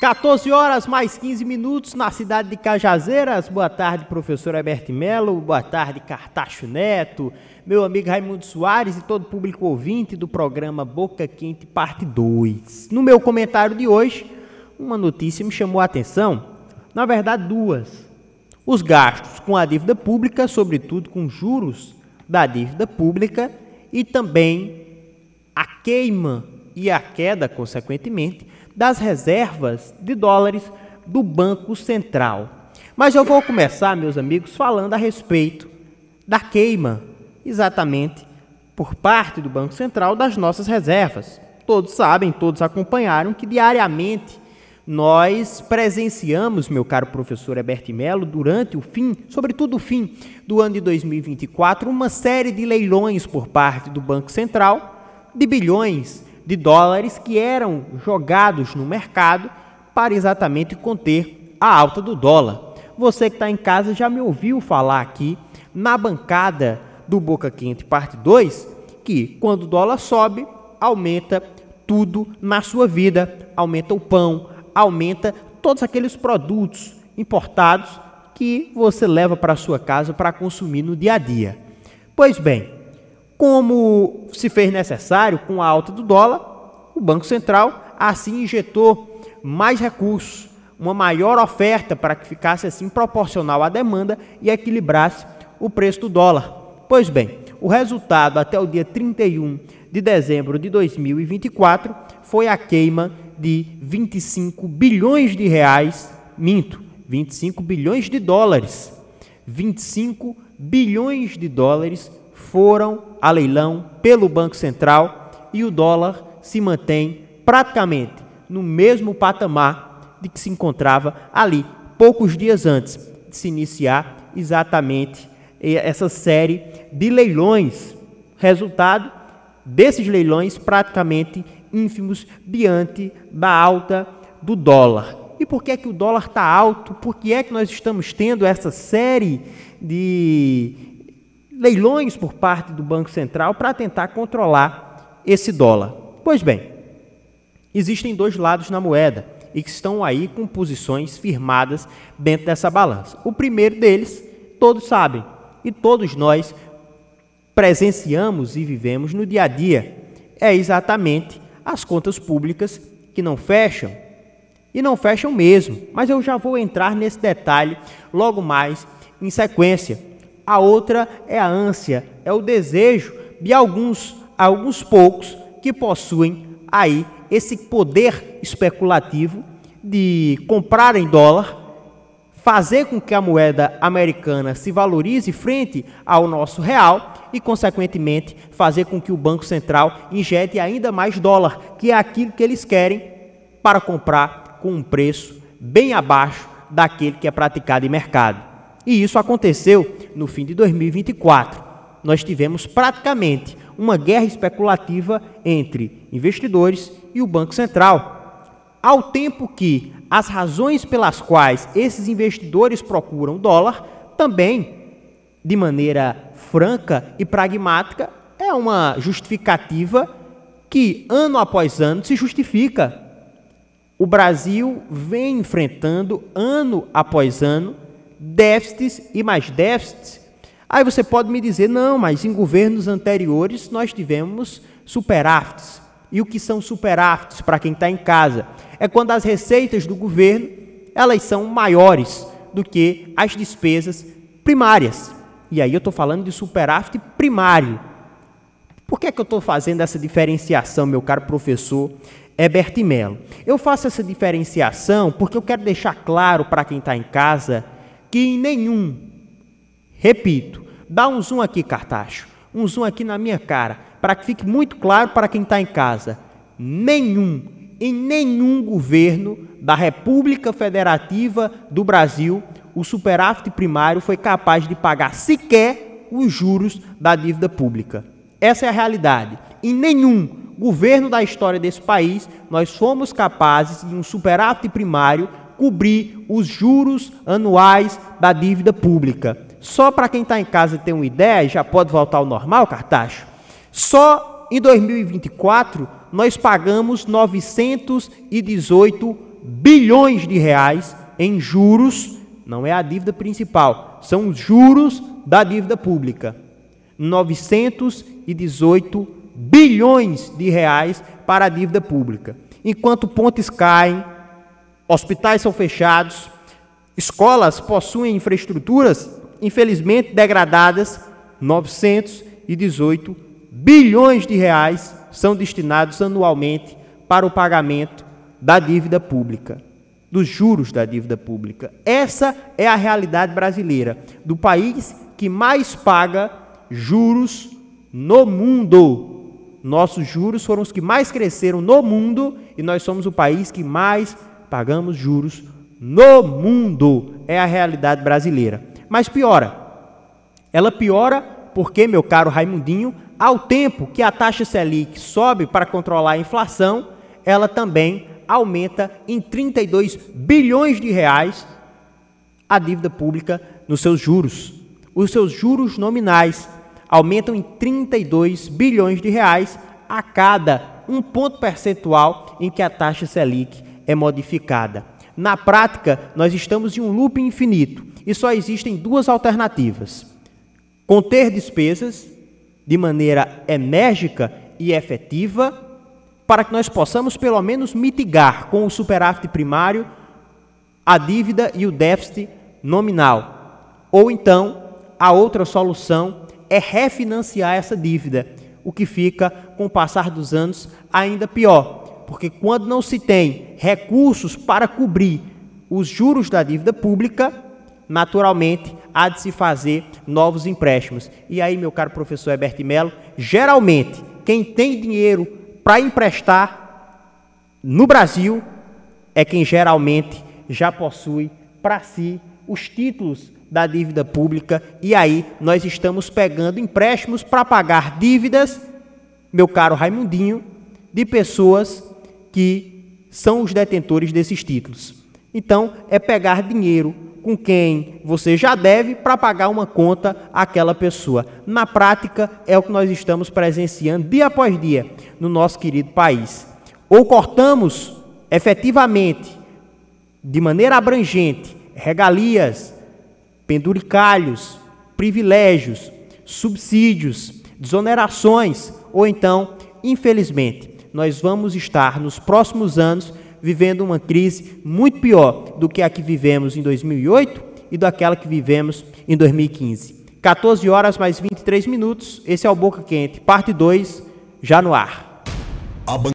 14 horas mais 15 minutos na cidade de Cajazeiras. Boa tarde, professor Heberto Melo. Boa tarde, Cartacho Neto, meu amigo Raimundo Soares e todo o público ouvinte do programa Boca Quente, parte 2. No meu comentário de hoje, uma notícia me chamou a atenção, na verdade duas. Os gastos com a dívida pública, sobretudo com juros da dívida pública, e também a queima e a queda, consequentemente, das reservas de dólares do Banco Central. Mas eu vou começar, meus amigos, falando a respeito da queima, exatamente por parte do Banco Central, das nossas reservas. Todos sabem, todos acompanharam que diariamente nós presenciamos, meu caro professor Heberto Melo, durante o fim, sobretudo o fim do ano de 2024, uma série de leilões por parte do Banco Central de bilhões de dólares que eram jogados no mercado para exatamente conter a alta do dólar. Você que está em casa já me ouviu falar aqui na bancada do Boca Quente parte 2 que quando o dólar sobe, aumenta tudo na sua vida, aumenta o pão, aumenta todos aqueles produtos importados que você leva para a sua casa para consumir no dia a dia. Pois bem, como se fez necessário com a alta do dólar, o Banco Central assim injetou mais recursos, uma maior oferta para que ficasse assim proporcional à demanda e equilibrasse o preço do dólar. Pois bem, o resultado até o dia 31 de dezembro de 2024 foi a queima de 25 bilhões de reais, 25 bilhões de dólares. 25 bilhões de dólares foram a leilão pelo Banco Central e o dólar se mantém praticamente no mesmo patamar de que se encontrava ali, poucos dias antes de se iniciar exatamente essa série de leilões. Resultado desses leilões praticamente ínfimos diante da alta do dólar. E por que é que o dólar está alto? Por que é que nós estamos tendo essa série de leilões por parte do Banco Central para tentar controlar esse dólar? Pois bem, existem dois lados na moeda e que estão aí com posições firmadas dentro dessa balança. O primeiro deles, todos sabem, e todos nós presenciamos e vivemos no dia a dia, é exatamente as contas públicas que não fecham, e não fecham mesmo, mas eu já vou entrar nesse detalhe logo mais em sequência. A outra é a ânsia, é o desejo de alguns poucos que possuem aí esse poder especulativo de comprar em dólar, fazer com que a moeda americana se valorize frente ao nosso real e, consequentemente, fazer com que o Banco Central injete ainda mais dólar, que é aquilo que eles querem para comprar com um preço bem abaixo daquele que é praticado em mercado. E isso aconteceu no fim de 2024. Nós tivemos praticamente uma guerra especulativa entre investidores e o Banco Central, ao tempo que as razões pelas quais esses investidores procuram dólar também, de maneira franca e pragmática, é uma justificativa que ano após ano se justifica. O Brasil vem enfrentando ano após ano déficits e mais déficits. Aí você pode me dizer, não, mas em governos anteriores nós tivemos superávites. E o que são superávites para quem está em casa? É quando as receitas do governo elas são maiores do que as despesas primárias. E aí eu estou falando de superávit primário. Por que é que eu estou fazendo essa diferenciação, meu caro professor Heberto Melo? Eu faço essa diferenciação porque eu quero deixar claro para quem está em casa que em nenhum, repito, dá um zoom aqui, Cartacho, um zoom aqui na minha cara, para que fique muito claro para quem está em casa, em nenhum governo da República Federativa do Brasil, o superávit primário foi capaz de pagar sequer os juros da dívida pública. Essa é a realidade. Em nenhum governo da história desse país, nós fomos capazes de um superávit primário cobrir os juros anuais da dívida pública. Só para quem está em casa ter uma ideia, já pode voltar ao normal, Cartacho? Só em 2024, nós pagamos 918 bilhões de reais em juros, não é a dívida principal, são os juros da dívida pública. 918 bilhões de reais para a dívida pública. Enquanto pontes caem, hospitais são fechados, escolas possuem infraestruturas, infelizmente, degradadas, 918 bilhões de reais são destinados anualmente para o pagamento da dívida pública, dos juros da dívida pública. Essa é a realidade brasileira, do país que mais paga juros no mundo. Nossos juros foram os que mais cresceram no mundo e nós somos o país que mais pagamos juros no mundo. É a realidade brasileira. Mas piora. Ela piora porque, meu caro Raimundinho, ao tempo que a taxa Selic sobe para controlar a inflação, ela também aumenta em 32 bilhões de reais a dívida pública nos seus juros. Os seus juros nominais aumentam em 32 bilhões de reais a cada 1 ponto percentual em que a taxa Selic é modificada. Na prática, nós estamos em um loop infinito e só existem duas alternativas: conter despesas de maneira enérgica e efetiva para que nós possamos pelo menos mitigar com o superávit primário a dívida e o déficit nominal. Ou então, a outra solução é refinanciar essa dívida, o que fica, com o passar dos anos, ainda pior, porque quando não se tem recursos para cobrir os juros da dívida pública, naturalmente há de se fazer novos empréstimos. E aí, meu caro professor Heberto Melo, geralmente, quem tem dinheiro para emprestar no Brasil é quem geralmente já possui para si os títulos da dívida pública, e aí nós estamos pegando empréstimos para pagar dívidas, meu caro Raimundinho, de pessoas que são os detentores desses títulos. Então, é pegar dinheiro com quem você já deve para pagar uma conta àquela pessoa. Na prática, é o que nós estamos presenciando dia após dia no nosso querido país. Ou cortamos efetivamente, de maneira abrangente, regalias, penduricalhos, privilégios, subsídios, desonerações, ou então, infelizmente, nós vamos estar nos próximos anos vivendo uma crise muito pior do que a que vivemos em 2008 e daquela que vivemos em 2015. 14 horas mais 23 minutos, esse é o Boca Quente, parte 2, já no ar.